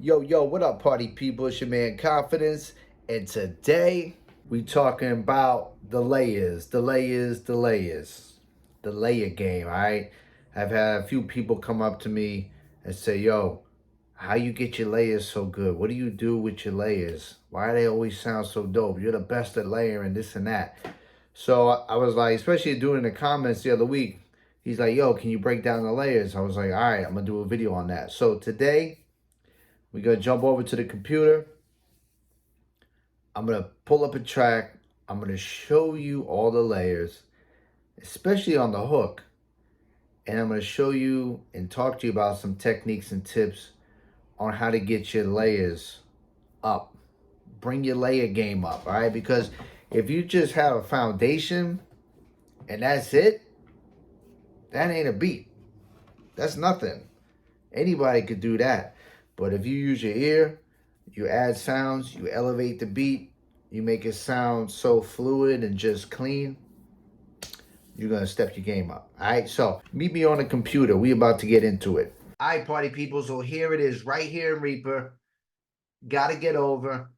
Yo, what up, party people? It's your man Confidence, and today we talking about the layer game. All right, I've had a few people come up to me and say, "Yo, how you get your layers so good? What do you do with your layers? Why do they always sound so dope? You're the best at layering this and that." So I was like, especially doing the comments the other week. He's like, "Yo, can you break down the layers?" I was like, "All right, I'm gonna do a video on that." So today we're going to jump over to the computer. I'm going to pull up a track. I'm going to show you all the layers, especially on the hook. And I'm going to show you and talk to you about some techniques and tips on how to get your layers up. Bring your layer game up, all right? Because if you just have a foundation and that's it, that ain't a beat. That's nothing. Anybody could do that. But if you use your ear, you add sounds, you elevate the beat, you make it sound so fluid and just clean, you're going to step your game up. All right, so meet me on the computer. We about to get into it. All right, party people, so here it is right here in Reaper. Got to get over.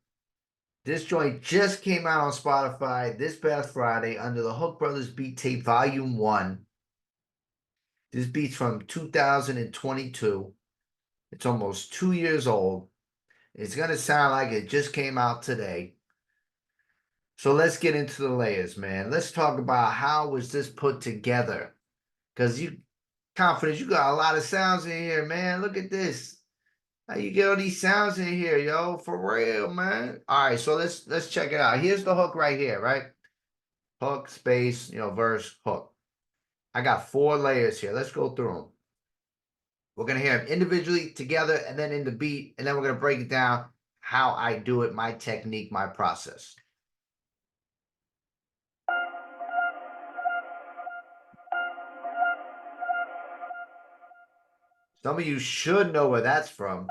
This joint just came out on Spotify this past Friday under the Hook Brothers Beat Tape Volume 1. This beat's from 2022. It's almost 2 years old. It's going to sound like it just came out today. So let's get into the layers, man. Let's talk about how was this put together. Because Confidence, you got a lot of sounds in here, man. Look at this. How you get all these sounds in here, yo? For real, man. All right, so let's check it out. Here's the hook right here, right? Hook, space, verse, hook. I got 4 layers here. Let's go through them. We're going to hear them individually, together, and then in the beat. And then we're going to break it down how I do it, my technique, my process. Some of you should know where that's from.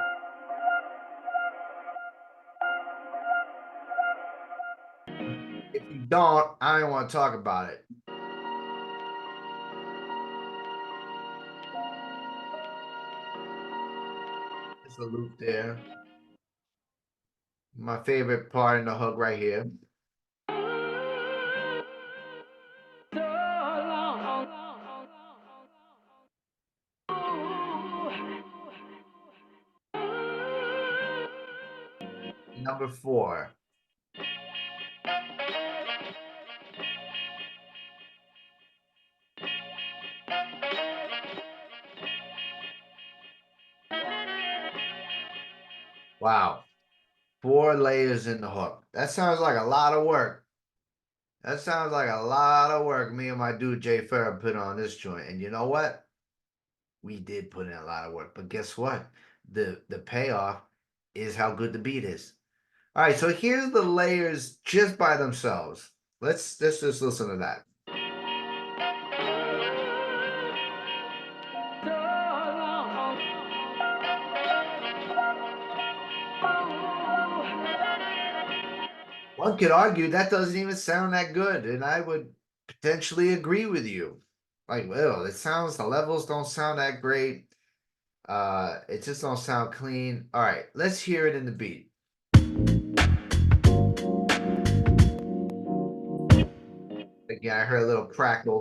If you don't, I don't want to talk about it. There's a loop there. My favorite part in the hook right here. Number 4. Wow. 4 layers in the hook. That sounds like a lot of work. That sounds like a lot of work me and my dude Jay Farrah put on this joint. And you know what? We did put in a lot of work. But guess what? The payoff is how good the beat is. All right, so here's the layers just by themselves. Let's just listen to that. One could argue that doesn't even sound that good, and I would potentially agree with you. Like, well, the levels don't sound that great. It just don't sound clean. All right, let's hear it in the beat. Again, I heard a little crackle.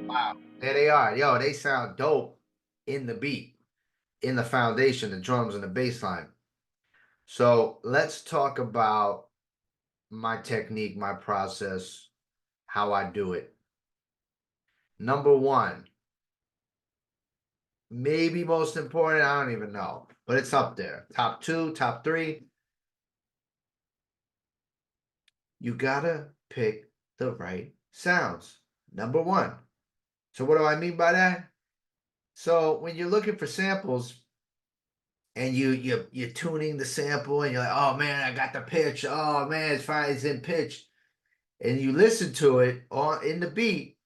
Wow, there they are. Yo, they sound dope in the beat, in the foundation, the drums and the bass line. So let's talk about my technique, my process, how I do it. Number 1, maybe most important, I don't even know, but it's up there. Top 2, top 3. You gotta pick the right sounds. Number 1. So what do I mean by that? So when you're looking for samples, and you're tuning the sample, and you're like, oh man, I got the pitch. Oh man, it's fine, it's in pitch. And you listen to it on in the beat.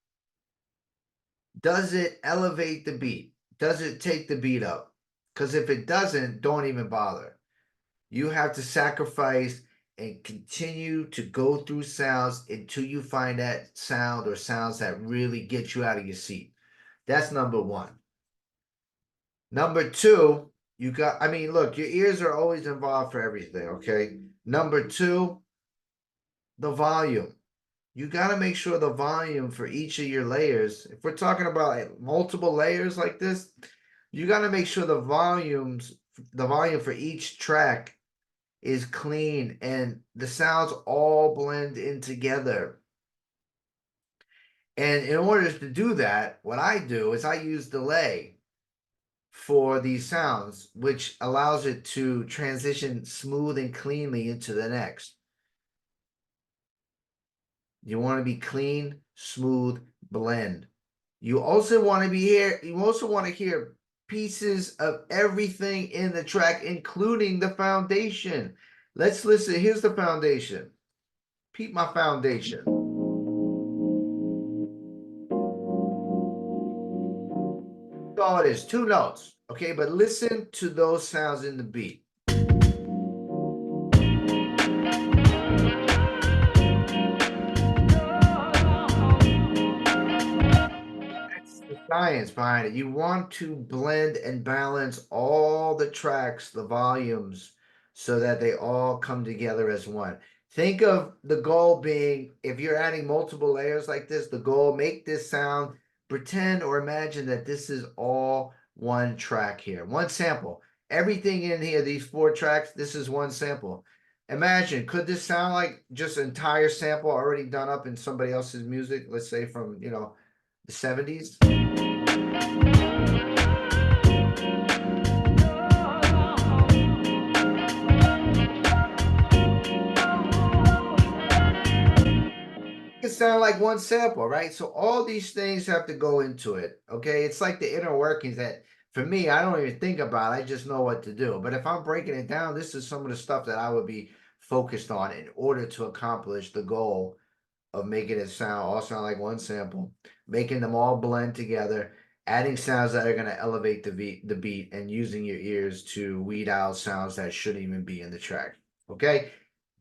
Does it elevate the beat? Does it take the beat up? Because if it doesn't, don't even bother. You have to sacrifice and continue to go through sounds until you find that sound or sounds that really get you out of your seat. That's number one. Number two, you got, I mean, look, your ears are always involved for everything, okay? Number two, the volume. You got to make sure the volume for each of your layers, if we're talking about like multiple layers like this, you got to make sure the volume for each track is clean and the sounds all blend in together. And in order to do that, what I do is I use delay for these sounds, which allows it to transition smooth and cleanly into the next. You want to be clean, smooth, blend. You also want to be here. You also want to hear pieces of everything in the track, including the foundation. Let's listen. Here's the foundation. Peep my foundation. All it is, two notes. Okay, but listen to those sounds in the beat. That's the science behind it. You want to blend and balance all the tracks, the volumes, so that they all come together as one. Think of the goal being if you're adding multiple layers like this, the goal, make this sound, pretend or imagine that this is all one track here, one sample. Everything in here, these four tracks, this is one sample. Imagine, could this sound like just an entire sample already done up in somebody else's music? Let's say from, the 70s. It sound like one sample, right? So all these things have to go into it. Okay. It's like the inner workings that for me, I don't even think about. I just know what to do. But if I'm breaking it down, this is some of the stuff that I would be focused on in order to accomplish the goal of making it all sound like one sample, making them all blend together, adding sounds that are going to elevate the beat, and using your ears to weed out sounds that shouldn't even be in the track. Okay,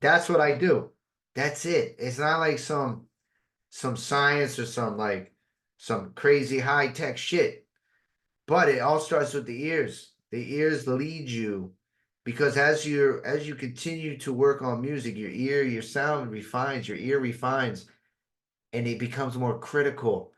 that's what I do. That's it. It's not like some science or some crazy high tech shit, but it all starts with the ears. The ears lead you because as you continue to work on music, your sound refines, your ear refines, and it becomes more critical.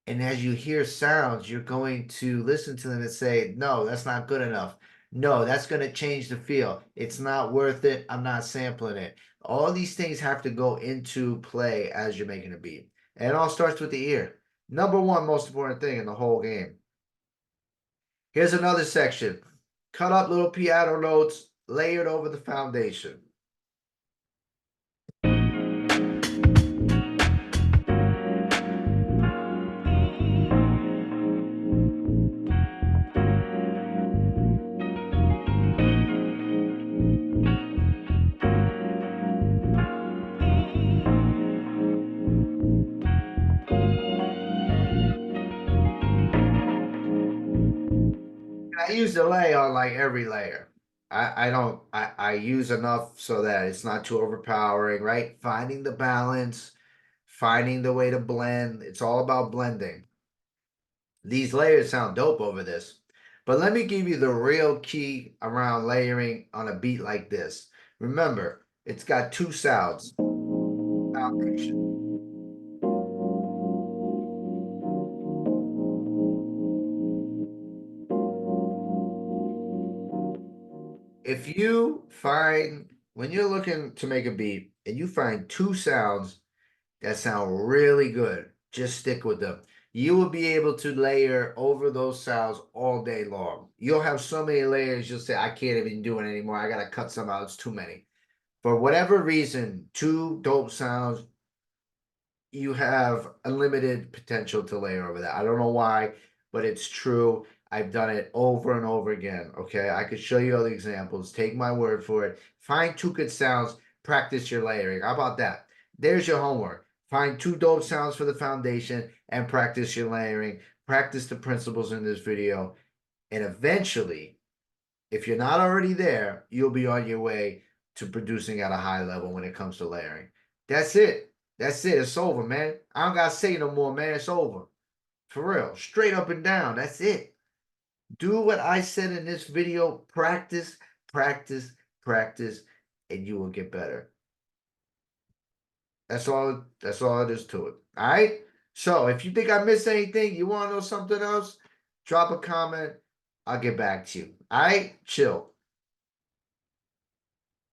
And as you hear sounds, you're going to listen to them and say, no, that's not good enough. No, that's going to change the feel. It's not worth it. I'm not sampling it. All these things have to go into play as you're making a beat. And it all starts with the ear. Number one most important thing in the whole game. Here's another section. Cut up little piano notes layered over the foundation. I use delay on like every layer. I don't I use enough so that it's not too overpowering, right? Finding the balance, finding the way to blend. It's all about blending. These layers sound dope over this. But let me give you the real key around layering on a beat like this. Remember, it's got two sounds. Foundation. If you find when you're looking to make a beat and you find two sounds that sound really good, just stick with them. You will be able to layer over those sounds all day long. You'll have so many layers, you'll say, I can't even do it anymore. I got to cut some out. It's too many. For whatever reason, two dope sounds, you have unlimited potential to layer over that. I don't know why, but it's true. I've done it over and over again. Okay, I could show you other examples. Take my word for it. Find two good sounds, practice your layering. How about that? There's your homework. Find two dope sounds for the foundation and practice your layering. Practice the principles in this video. And eventually, if you're not already there, you'll be on your way to producing at a high level when it comes to layering. That's it. That's it. It's over, man. I don't gotta say no more, man. It's over. For real. Straight up and down. That's it. Do what I said in this video. Practice, practice, practice, and you will get better. That's all it is to it. All right? So if you think I missed anything, you want to know something else, drop a comment. I'll get back to you. All right? Chill.